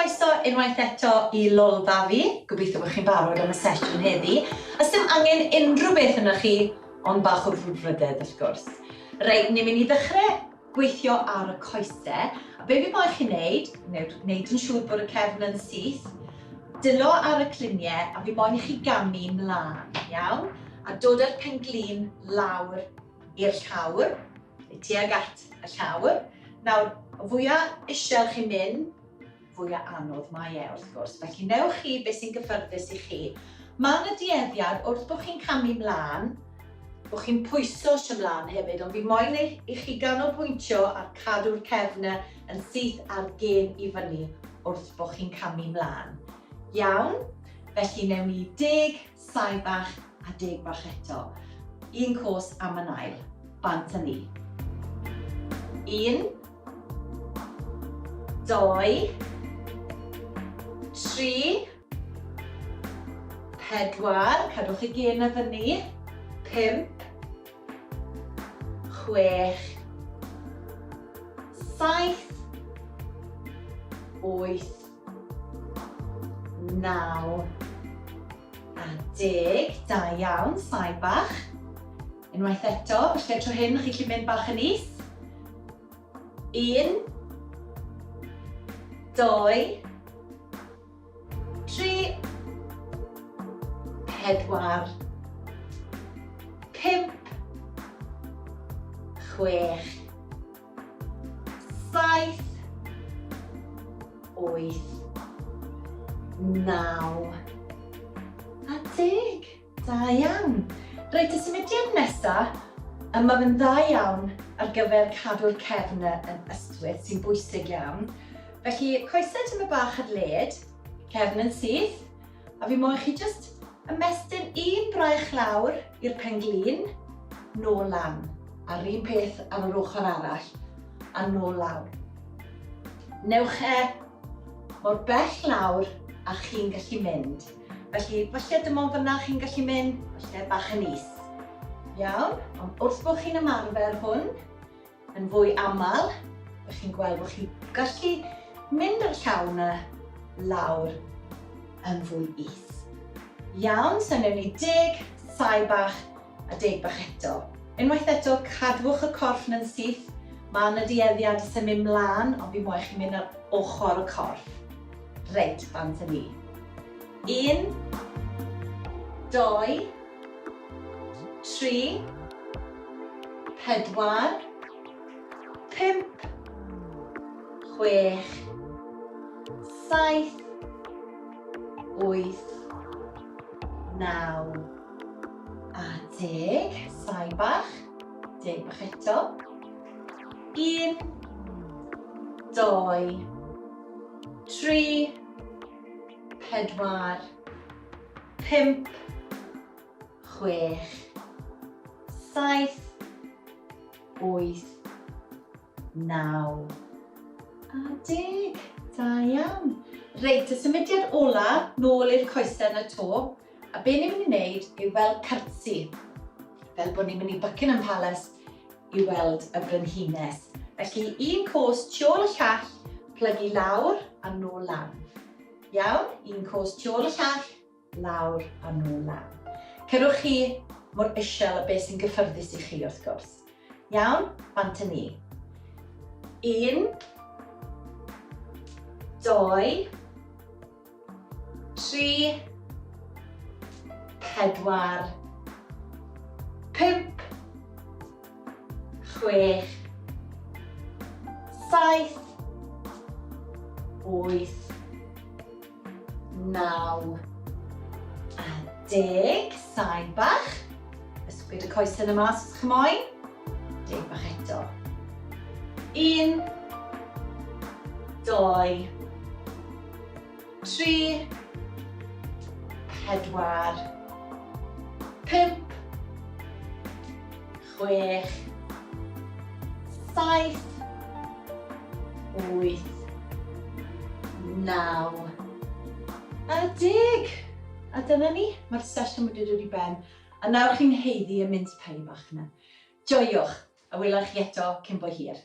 Croeso unwaith eto I lolfa fi. Gobeithio bod chi'n barod am y sesiwn heddi. A dim angen unrhyw beth yna chi, ond bach o frwdfrydedd wrth gwrs. Reit, ni'n mynd I ddechrau gweithio ar y coesau. A be fi moyn chi wneud yn siŵr bod y cefn yn syth, dilo ar y cluniau a fi moyn I chi gamu mlaen, iawn? A dod â'r penglin lawr i'r llawr, tuag at y llawr. Nawr, o fwyaf isel chi'n mynd, fwyaf anodd mae wrth gwrs. Felly newch chi beth sy'n gyffyrddus I chi. Mae yna dueddiad wrth bod chi'n camu mlaen, bod chi'n pwyso ymlaen hefyd, ond fi moyn I chi ganolbwyntio ar cadw'r cefnau yn syth ar gen I fyny wrth bod chi'n camu mlaen. Iawn? Felly newn ni 10 sae bach a 10 bach eto. Un cwrs am yn ail. Bant â ni. 1, 2, 3, 4, cadwch I gen y fyny, 5, 6, 7, 8, 9 a 10. Da iawn, sae bach. Unwaith eto, felly tro hyn chi'n gallu mynd bach yn is. 1, 2, 3, 4, 5, 6, 7, 8, 9 a 10. Da iawn. Reit, y symudiad nesaf, mae fe'n dda iawn ar gyfer cadw'r cefnau yn ystwyth sy'n bwysig iawn. Felly, coesau tyma bach ar led, cefn yn syth, a fi moyn chi jyst ymestyn un braich lawr i'r penglin, nôl lan, a'r un peth ar yr ochr arall, a nôl lawr. Newch mor bell lawr a chi'n gallu mynd. Felly, falle dim ond fyna chi'n gallu mynd, falle bach yn is. Iawn, ond wrth bod chi'n ymarfer hwn, yn fwy aml, bych chi'n gweld bod chi'n gallu mynd ar llaw yna lawr yn fwy is. Iawn, so newn ni 10 sae bach a 10 bach eto. Unwaith eto, cadwch y corff yn syth. Mae yna dueddiad I symud mlaen, ond fi moyn chi mynd ar ochr y corff. Reit, bant â ni. 1, 2, 3, 4, 5, 6, 7, 8, 9 a 10. Sae bach, 10 bach eto. 1, 2, 3, 4, 5, 6, 7, 8, 9 a 10. Da iawn. Reit, y symudiad ola nôl i'r coesau yn y to, a be ni'n mynd I wneud yw fel cartsi, fel bod ni'n mynd I Buckingham Palace I weld y brenhines. Felly, un cwrs tu ôl y llall, plygu lawr a nôl lan. Iawn, un cwrs tu ôl y llall, lawr a nôl lan. Cerwch chi mor isel y beth sy'n gyffyrddus I chi wrth gwrs. Iawn, bant â ni. 1, 2, 3, 4, 5, 6, 7, 8, 9 a 10. Sae bach. Ysgwyd y coesau yma os ydych chi'n moyn. 10 bach eto. 1, 2, 3, 4, 5, 6, 7, 8, 9 a 10. A dyna ni, mae'r sesiwn wedi dod I ben. A nawr chi'n heiddi y mince pie bach yna. Joiwch, a welai chi eto cyn bo hir.